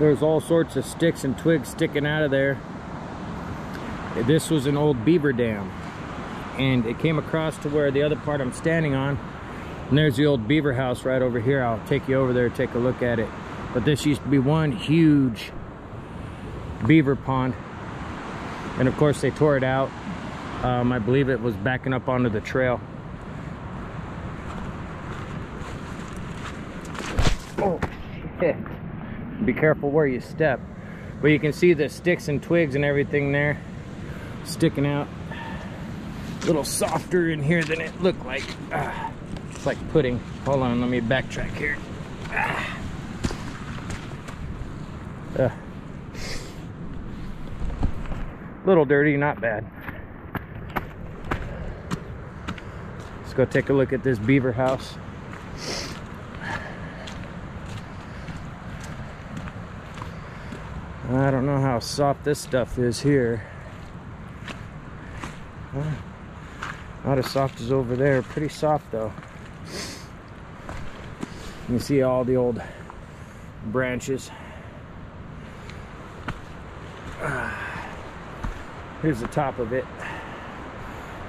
There's all sorts of sticks and twigs sticking out of there. This was an old beaver dam, and it came across to where the other part I'm standing on, and there's the old beaver house right over here. I'll take you over there, take a look at it. But this used to be one huge beaver pond, and of course they tore it out. I believe it was backing up onto the trail. Oh, yeah. Be careful where you step. But you can see the sticks and twigs and everything there sticking out. A little softer in here than it looked like. It's like pudding. Hold on, let me backtrack here. Little dirty, not bad. Let's go take a look at this beaver house. I don't know how soft this stuff is here. Not as soft as over there. Pretty soft though. You can see all the old branches. Here's the top of it.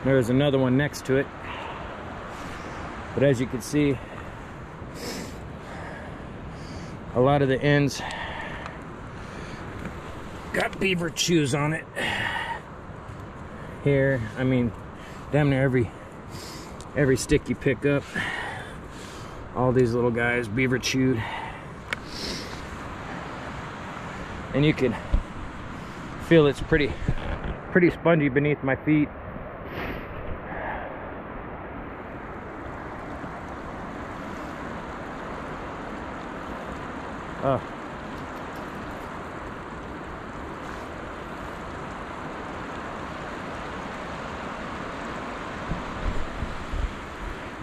There's another one next to it. But as you can see, a lot of the ends got beaver chews on it. Here, I mean, damn near every stick you pick up, all these little guys beaver chewed. And you can feel it's pretty spongy beneath my feet.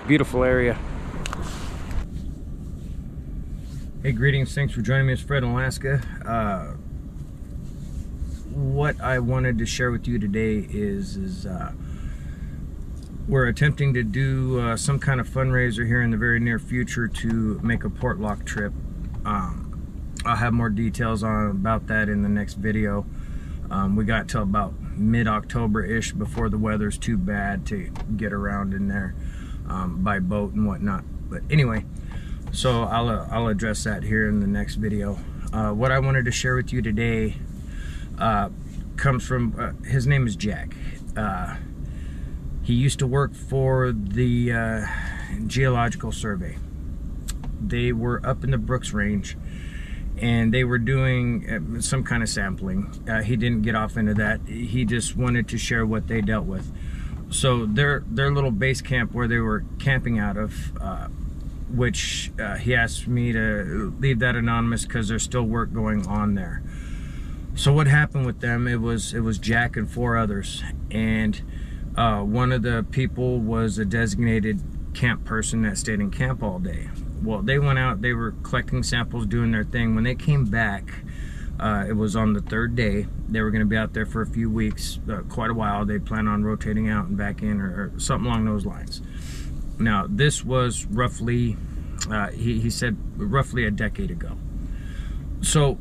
Beautiful area. Hey, greetings, thanks for joining me. It's Fred in Alaska. What I wanted to share with you today is we're attempting to do some kind of fundraiser here in the very near future to make a Portlock trip. I'll have more details about that in the next video. We got till about mid-October-ish before the weather's too bad to get around in there by boat and whatnot. But anyway, so I'll address that here in the next video. What I wanted to share with you today comes from, his name is Jack. He used to work for the Geological Survey. They were up in the Brooks Range, and they were doing some kind of sampling. He didn't get off into that. He just wanted to share what they dealt with. So their little base camp where they were camping out of, which he asked me to leave that anonymous because there's still work going on there. So what happened with them, it was Jack and 4 others, and one of the people was a designated camp person that stayed in camp all day. Well, they went out, they were collecting samples, doing their thing. When they came back, it was on the 3rd day. They were going to be out there for a few weeks, quite a while. They plan on rotating out and back in, or something along those lines. Now, this was roughly, he said, roughly a decade ago. So,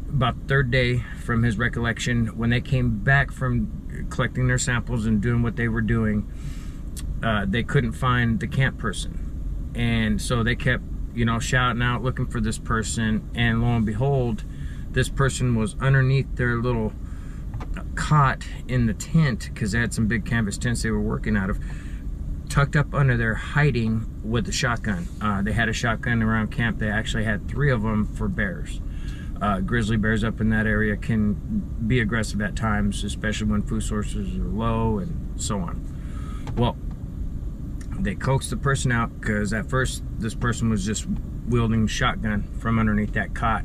about 3rd day from his recollection, when they came back from collecting their samples and doing what they were doing, they couldn't find the camp person. And so they kept, you know, shouting out, looking for this person, and lo and behold, this person was underneath their little cot in the tent, because they had some big canvas tents they were working out of, tucked up under there, hiding with a shotgun. They had a shotgun around camp. They actually had 3 of them for bears. Grizzly bears up in that area can be aggressive at times, especially when food sources are low and so on. Well, they coaxed the person out, because at first this person was just wielding a shotgun from underneath that cot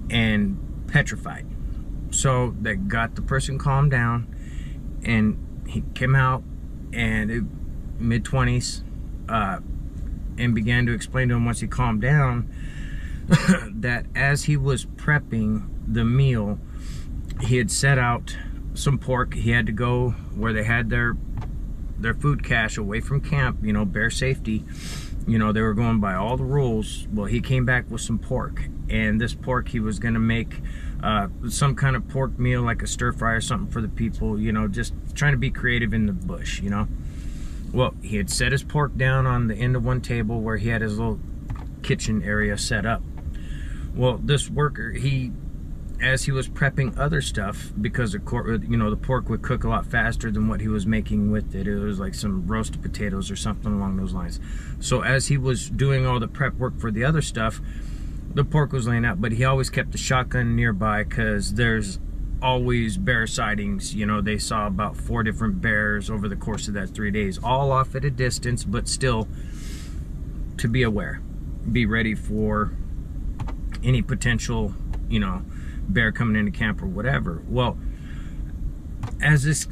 and petrified. So they got the person calmed down, and he came out, and mid-20s, and began to explain to him, once he calmed down, that as he was prepping the meal, he had set out some pork. He had to go where they had their food cache away from camp, you know, bear safety. You know, they were going by all the rules. Well, he came back with some pork, and this pork he was gonna make some kind of pork meal, like a stir fry or something for the people, you know, just trying to be creative in the bush, you know. Well, he had set his pork down on the end of one table where he had his little kitchen area set up. Well, this worker, as he was prepping other stuff, because the pork would cook a lot faster than what he was making with it. It was like some roasted potatoes or something along those lines. So as he was doing all the prep work for the other stuff, the pork was laying out, but he always kept the shotgun nearby because there's always bear sightings. You know, they saw about 4 different bears over the course of that 3 days, all off at a distance, but still to be aware, be ready for any potential, you know, bear coming into camp or whatever. Well, as this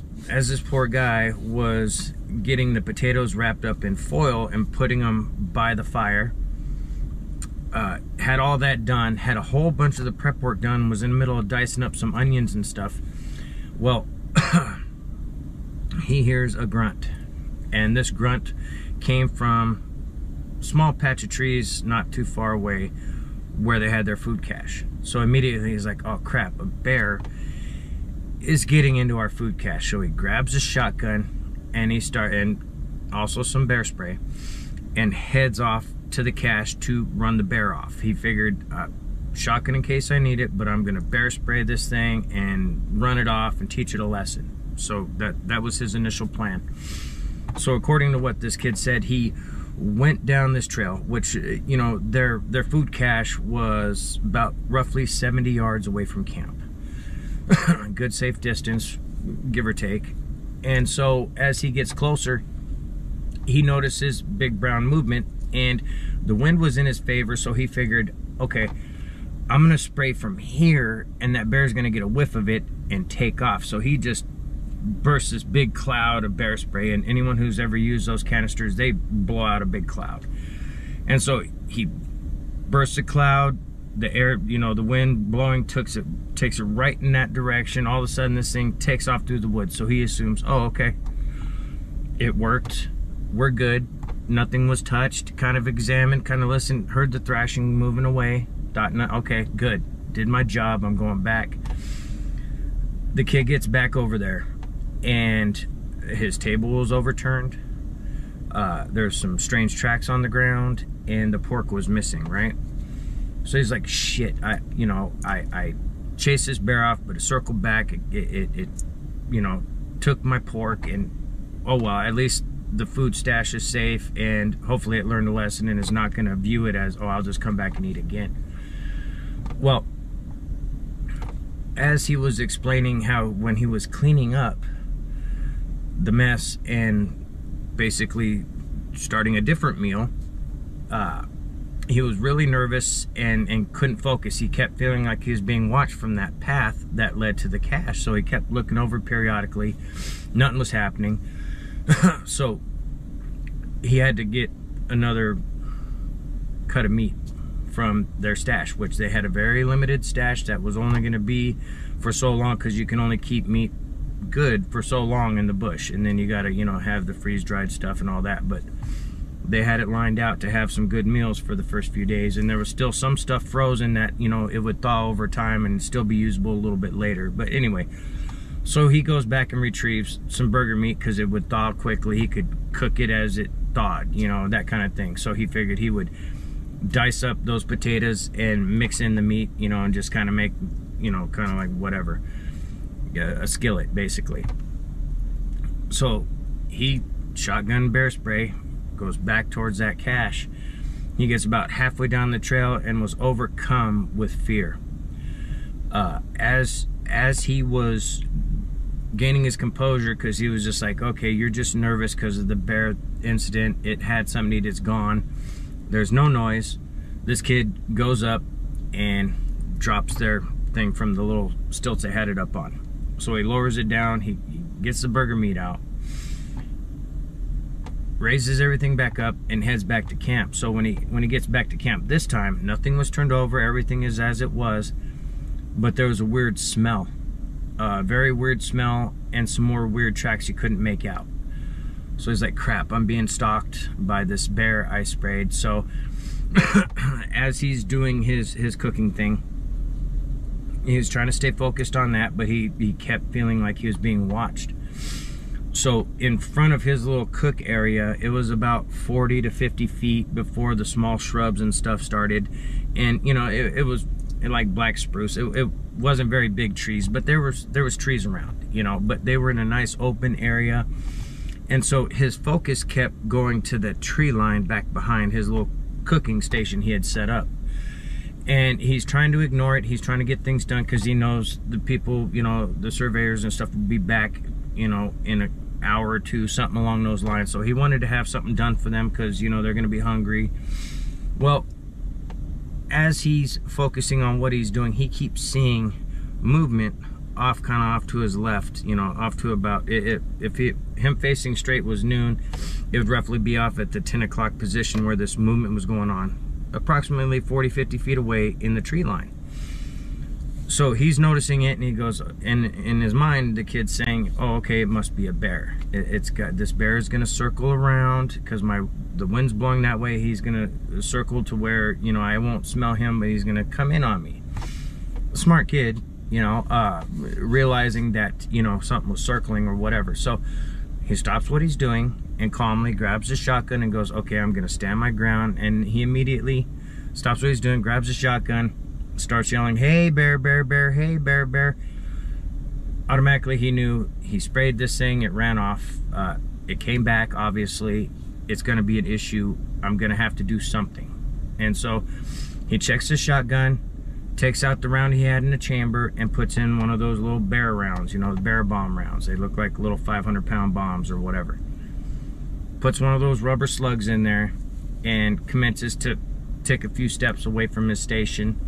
poor guy was getting the potatoes wrapped up in foil and putting them by the fire, had all that done, had a whole bunch of the prep work done, was in the middle of dicing up some onions and stuff. Well, he hears a grunt, and this grunt came from a small patch of trees not too far away where they had their food cache. So immediately he's like, oh crap, a bear is getting into our food cache. So he grabs a shotgun and and also some bear spray, and heads off to the cache to run the bear off. He figured, shotgun in case I need it, but I'm gonna bear spray this thing and run it off and teach it a lesson. So that was his initial plan. So according to what this kid said, he went down this trail, which, you know, their food cache was about roughly 70 yards away from camp. Good safe distance, give or take. And so as he gets closer, he notices big brown movement, and the wind was in his favor, so he figured, okay, I'm gonna spray from here and that bear's gonna get a whiff of it and take off. So he just bursts this big cloud of bear spray, and anyone who's ever used those canisters, they blow out a big cloud. And so he bursts a cloud, the air, you know, the wind blowing takes it right in that direction. All of a sudden this thing takes off through the woods. So he assumes, oh, okay, it worked, we're good, nothing was touched. Kind of examined, kind of listened, heard the thrashing moving away, thought, okay, good, did my job, I'm going back. The kid gets back over there, and his table was overturned. There's some strange tracks on the ground, and the pork was missing, right? So he's like, shit, I chased this bear off, but it circled back, it you know, took my pork, and oh well, at least the food stash is safe, and hopefully it learned a lesson and is not gonna view it as, oh, I'll just come back and eat again. Well, as he was explaining how when he was cleaning up the mess and basically starting a different meal, he was really nervous and couldn't focus. He kept feeling like he was being watched from that path that led to the cache. So he kept looking over periodically. Nothing was happening. So he had to get another cut of meat from their stash, which they had a very limited stash that was only going to be for so long, because you can only keep meat good for so long in the bush, and then you got to, you know, have the freeze-dried stuff and all that. But they had it lined out to have some good meals for the first few days, and there was still some stuff frozen that, you know, it would thaw over time and still be usable a little bit later. But anyway, so he goes back and retrieves some burger meat because it would thaw quickly. He could cook it as it thawed, you know, that kind of thing. So he figured he would dice up those potatoes and mix in the meat, you know, and just kind of make, you know, kind of like whatever, a skillet basically. So he shotgun bear spray, goes back towards that cache. He gets about halfway down the trail and was overcome with fear. As he was gaining his composure, because he was just like, okay, you're just nervous because of the bear incident, it had something to eat, it's gone, there's no noise. This kid goes up and drops their thing from the little stilts they had it up on. So he lowers it down, he gets the burger meat out, raises everything back up, and heads back to camp. So when he gets back to camp this time, nothing was turned over, everything is as it was, but there was a weird smell, very weird smell, and some more weird tracks you couldn't make out. So he's like, crap, I'm being stalked by this bear I sprayed. So as he's doing his cooking thing, he was trying to stay focused on that, but he kept feeling like he was being watched. So in front of his little cook area, it was about 40 to 50 feet before the small shrubs and stuff started. And you know, it was like black spruce. It wasn't very big trees, but there was trees around, you know, but they were in a nice open area. And so his focus kept going to the tree line back behind his little cooking station he had set up. And he's trying to ignore it. He's trying to get things done because he knows the people, you know, the surveyors and stuff will be back, you know, in an hour or two, something along those lines. So he wanted to have something done for them because, you know, they're going to be hungry. Well, as he's focusing on what he's doing, he keeps seeing movement off, kind of off to his left, you know, off to about, him facing straight was noon, it would roughly be off at the 10 o'clock position where this movement was going on, approximately 40-50 feet away in the tree line. So he's noticing it, and he goes, and in his mind the kid's saying, oh, okay, it must be a bear. It's got, this bear is going to circle around because the wind's blowing that way. He's going to circle to where, you know, I won't smell him, but he's going to come in on me. Smart kid, you know, realizing that, you know, something was circling or whatever. So he stops what he's doing and calmly grabs his shotgun and goes, okay, I'm going to stand my ground. And he immediately stops what he's doing, grabs his shotgun, starts yelling, hey, bear, bear, bear, hey, bear, bear. Automatically, he knew. He sprayed this thing. It ran off. It came back, obviously. It's going to be an issue. I'm going to have to do something. And so he checks his shotgun, takes out the round he had in the chamber, and puts in one of those little bear rounds, you know, the bear bomb rounds. They look like little 500-pound bombs or whatever. Puts one of those rubber slugs in there and commences to take a few steps away from his station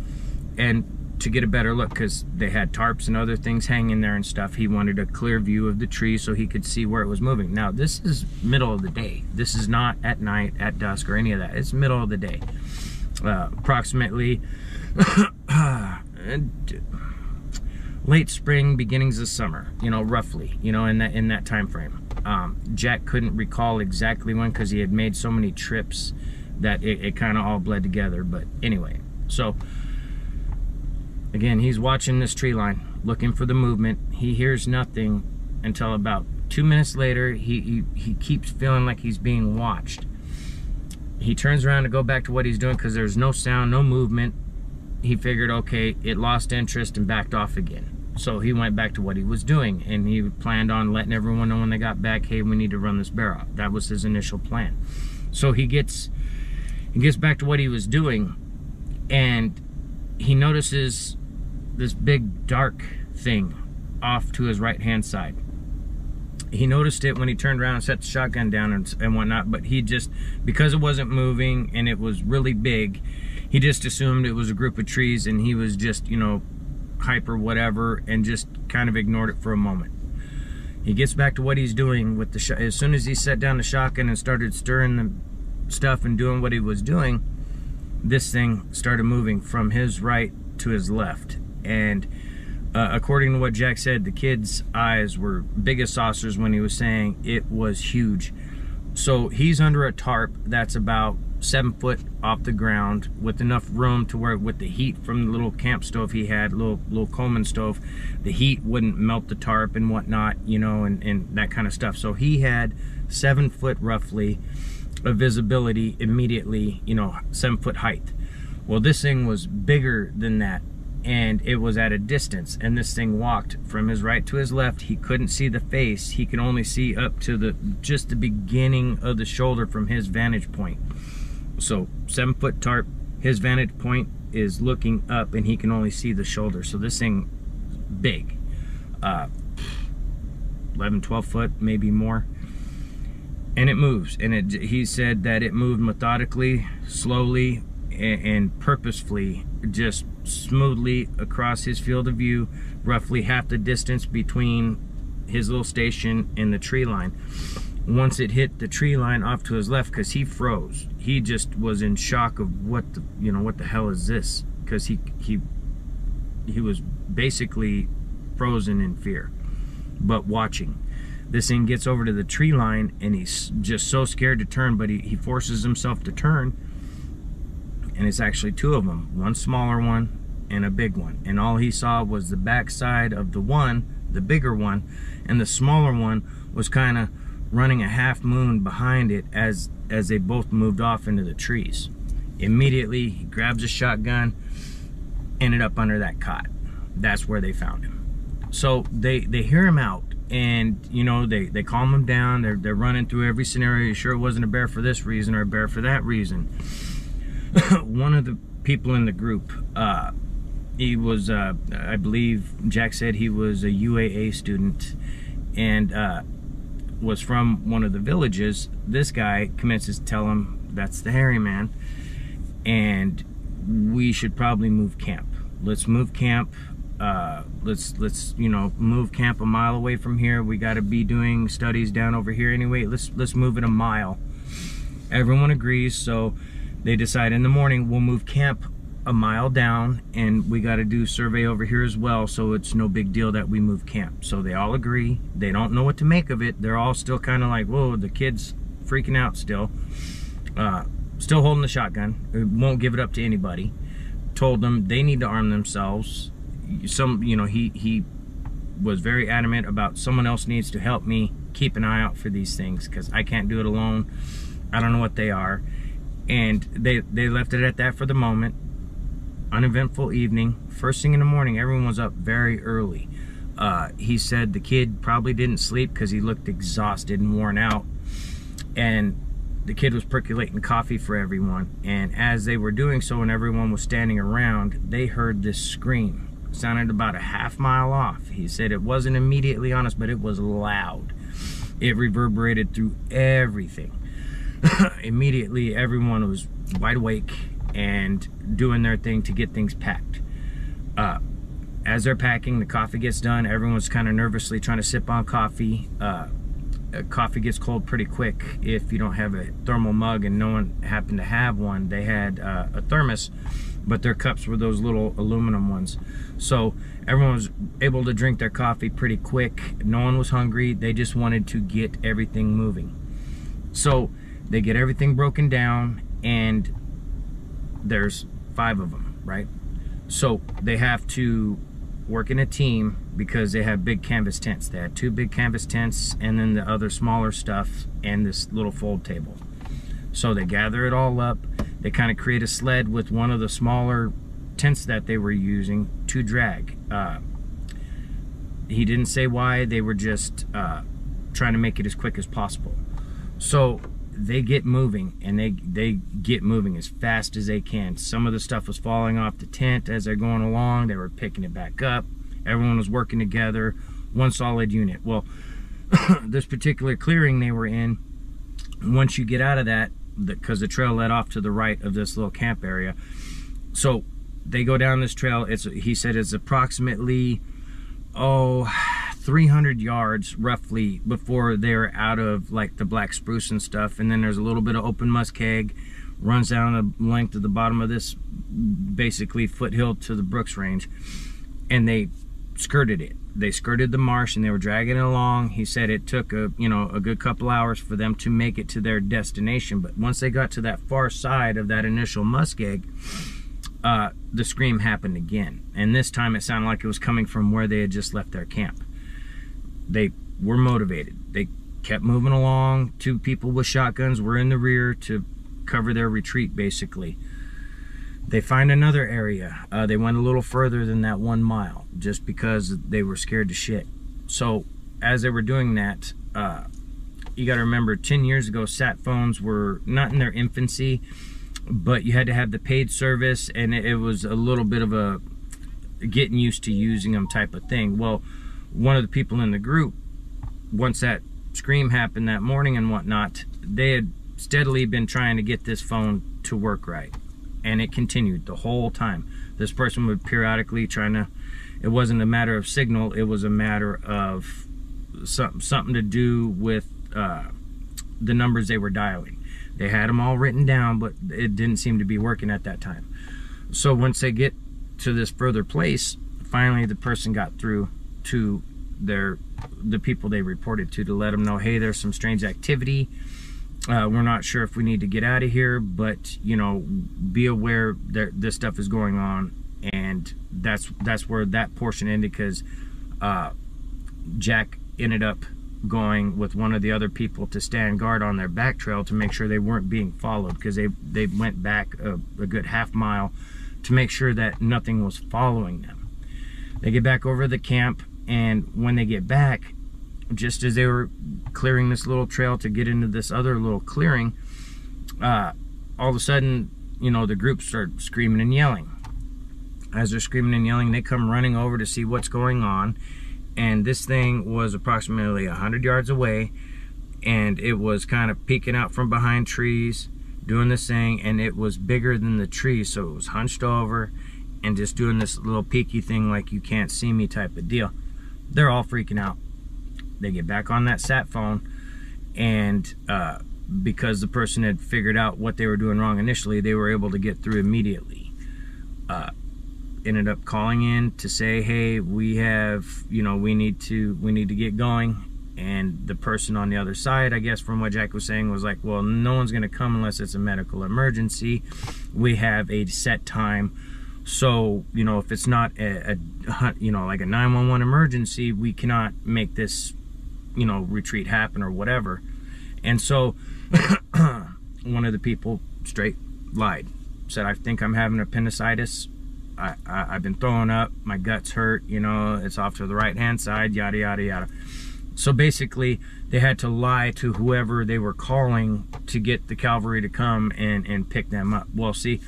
and to get a better look, because they had tarps and other things hanging there and stuff. He wanted a clear view of the tree so he could see where it was moving. Now, this is middle of the day. This is not at night, at dusk, or any of that. It's middle of the day. Approximately late spring, beginnings of summer, you know, roughly, you know, in that time frame. Jack couldn't recall exactly when because he had made so many trips that it kind of all bled together. But anyway, so again, he's watching this tree line, looking for the movement. He hears nothing until about 2 minutes later. He keeps feeling like he's being watched. He turns around to go back to what he's doing because there's no sound, no movement. He figured, okay, it lost interest and backed off again. So he went back to what he was doing, and he planned on letting everyone know when they got back, hey, we need to run this bear off. That was his initial plan. So he gets back to what he was doing, and he notices this big dark thing off to his right-hand side. He noticed it when he turned around and set the shotgun down and whatnot, but he just, because it wasn't moving and it was really big, he just assumed it was a group of trees, and he was just, you know, hyper whatever, and just kind of ignored it for a moment. He gets back to what he's doing with the as soon as he set down the shotgun and started stirring the stuff and doing what he was doing, this thing started moving from his right to his left. And according to what Jack said, the kid's eyes were big as saucers when he was saying it was huge. So he's under a tarp that's about 7 foot off the ground, with enough room to where, with the heat from the little camp stove he had, little Coleman stove, the heat wouldn't melt the tarp and whatnot, you know, and that kind of stuff. So he had 7 foot roughly of visibility immediately, you know, 7 foot height. Well, this thing was bigger than that, and it was at a distance, and this thing walked from his right to his left. He couldn't see the face. He could only see up to just the beginning of the shoulder from his vantage point. So 7 foot tarp, his vantage point is looking up, and he can only see the shoulder. So this thing, big, 11, 12 foot, maybe more. And it moves, and he said that it moved methodically, slowly, and purposefully, just smoothly across his field of view, roughly half the distance between his little station and the tree line. Once it hit the tree line off to his left, because he froze. He just was in shock of what the hell is this? Because he was basically frozen in fear, but watching. This thing gets over to the tree line, and he's just so scared to turn, but he forces himself to turn. and it's actually two of them, one smaller one and a big one, and all he saw was the back side of the one, the bigger one, and the smaller one was kind of running a half moon behind it as they both moved off into the trees. Immediately he grabs a shotgun, ended up under that cot. That's where they found him. So they hear him out, and you know, they calm him down. They're running through every scenario. You sure it wasn't a bear for this reason or a bear for that reason? One of the people in the group, he was, I believe Jack said he was a UAA student, and was from one of the villages. This guy commences to tell him, that's the hairy man, and we should probably move camp. Let's move camp. Let's you know, move camp a mile away from here. We got to be doing studies down over here anyway. Let's move it a mile. Everyone agrees, so they decide in the morning we'll move camp a mile down, and we got to do survey over here as well, so it's no big deal that we move camp. So they all agree. They don't know what to make of it. They're all still kind of like, whoa, the kid's freaking out still. Still holding the shotgun. Won't give it up to anybody. Told them they need to arm themselves. You know, he was very adamant about someone else needs to help me keep an eye out for these things, because I can't do it alone. I don't know what they are. And they left it at that for the moment. Uneventful evening. First thing in the morning, everyone was up very early. He said the kid probably didn't sleep because he looked exhausted and worn out, and the kid was percolating coffee for everyone. And as they were doing so, and everyone was standing around, they heard this scream. It sounded about a half mile off. He said it wasn't immediately on us, but it was loud. It reverberated through everything. Immediately everyone was wide awake and doing their thing to get things packed. As they're packing, the coffee gets done. Everyone's kind of nervously trying to sip on coffee. Coffee gets cold pretty quick if you don't have a thermal mug, and no one happened to have one. They had a thermos, but their cups were those little aluminum ones. So everyone was able to drink their coffee pretty quick. No one was hungry. They just wanted to get everything moving. So they get everything broken down, and there's 5 of them, right? So they have to work in a team because they have big canvas tents. They had 2 big canvas tents, and then the other smaller stuff, and this little fold table. So they gather it all up. They kind of create a sled with one of the smaller tents that they were using to drag. He didn't say why. They were just trying to make it as quick as possible. So they get moving, and they get moving as fast as they can. Some of the stuff was falling off the tent as they're going along. They were picking it back up. Everyone was working together, one solid unit. Well, this particular clearing they were in, once you get out of that, because the trail led off to the right of this little camp area, so they go down this trail. He said it's approximately 300 yards roughly before they're out of like the black spruce and stuff, and then there's a little bit of open muskeg runs down the length of the bottom of this basically foothill to the Brooks Range, and they skirted it. They skirted the marsh, and they were dragging it along. He said it took a good couple hours for them to make it to their destination, but once they got to that far side of that initial muskeg, the scream happened again, and this time it sounded like it was coming from where they had just left their camp. They were motivated. They kept moving along. 2 people with shotguns were in the rear to cover their retreat, basically. They find another area. They went a little further than that 1 mile just because they were scared to shit. So as they were doing that, you got to remember 10 years ago, sat phones were not in their infancy, but you had to have the paid service, and it was a little bit of a getting used to using them type of thing. Well, one of the people in the group, once that scream happened that morning and whatnot, they had steadily been trying to get this phone to work right, and it continued the whole time. This person would periodically it wasn't a matter of signal, it was a matter of something to do with the numbers they were dialing. They had them all written down, but it didn't seem to be working at that time. So once they get to this further place, finally the person got through to the people they reported to let them know, hey, there's some strange activity. We're not sure if we need to get out of here, but you know, be aware that this stuff is going on, and that's where that portion ended, because Jack ended up going with one of the other people to stand guard on their back trail to make sure they weren't being followed, because they went back a good half mile to make sure that nothing was following them. They get back over the camp, and when they get back, just as they were clearing this little trail to get into this other little clearing, all of a sudden, you know, the group start screaming and yelling. As they're screaming and yelling, they come running over to see what's going on, and this thing was approximately 100 yards away, and it was kind of peeking out from behind trees, doing this thing, and it was bigger than the trees, so it was hunched over and just doing this little peeky thing like you can't see me type of deal. They're all freaking out. They get back on that sat phone, and because the person had figured out what they were doing wrong initially, they were able to get through immediately. Ended up calling in to say, hey, we have, you know, we need to get going. And the person on the other side, I guess from what Jack was saying, was like, well, no one's going to come unless it's a medical emergency. We have a set time, so you know, if it's not you know, like a 911 emergency, we cannot make this, you know, retreat happen or whatever. And so one of the people straight lied, said, I think I'm having appendicitis. I've been throwing up, my guts hurt, you know, it's off to the right hand side, yada yada yada. So basically they had to lie to whoever they were calling to get the cavalry to come and pick them up. Well, see,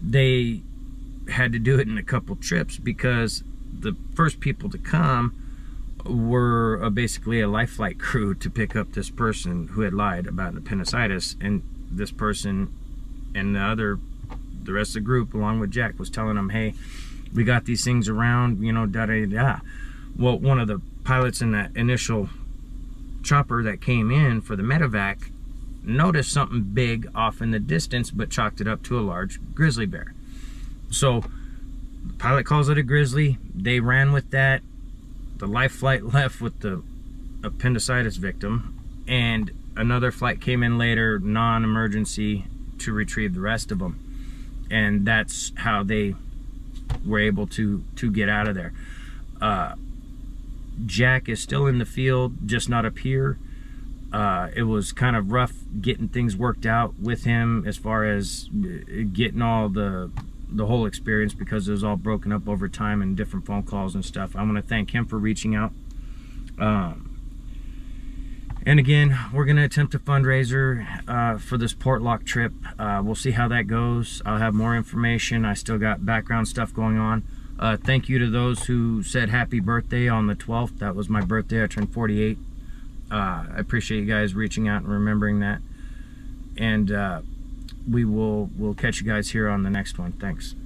they had to do it in a couple trips, because the first people to come were basically a life flight crew to pick up this person who had lied about appendicitis, and this person and the rest of the group, along with Jack, was telling them, hey, we got these things around, you know, da da da. Well, one of the pilots in that initial chopper that came in for the medevac noticed something big off in the distance, but chalked it up to a large grizzly bear. So the pilot calls it a grizzly. They ran with that. The life flight left with the appendicitis victim, and another flight came in later, non-emergency, to retrieve the rest of them. And that's how they were able to get out of there. Jack is still in the field, just not up here. It was kind of rough getting things worked out with him as far as getting all the whole experience, because it was all broken up over time and different phone calls and stuff. I want to thank him for reaching out. And again, we're going to attempt a fundraiser for this Portlock trip. We'll see how that goes. I'll have more information. I still got background stuff going on. Thank you to those who said happy birthday on the 12th. That was my birthday. I turned 48. I appreciate you guys reaching out and remembering that. And we'll catch you guys here on the next one. Thanks.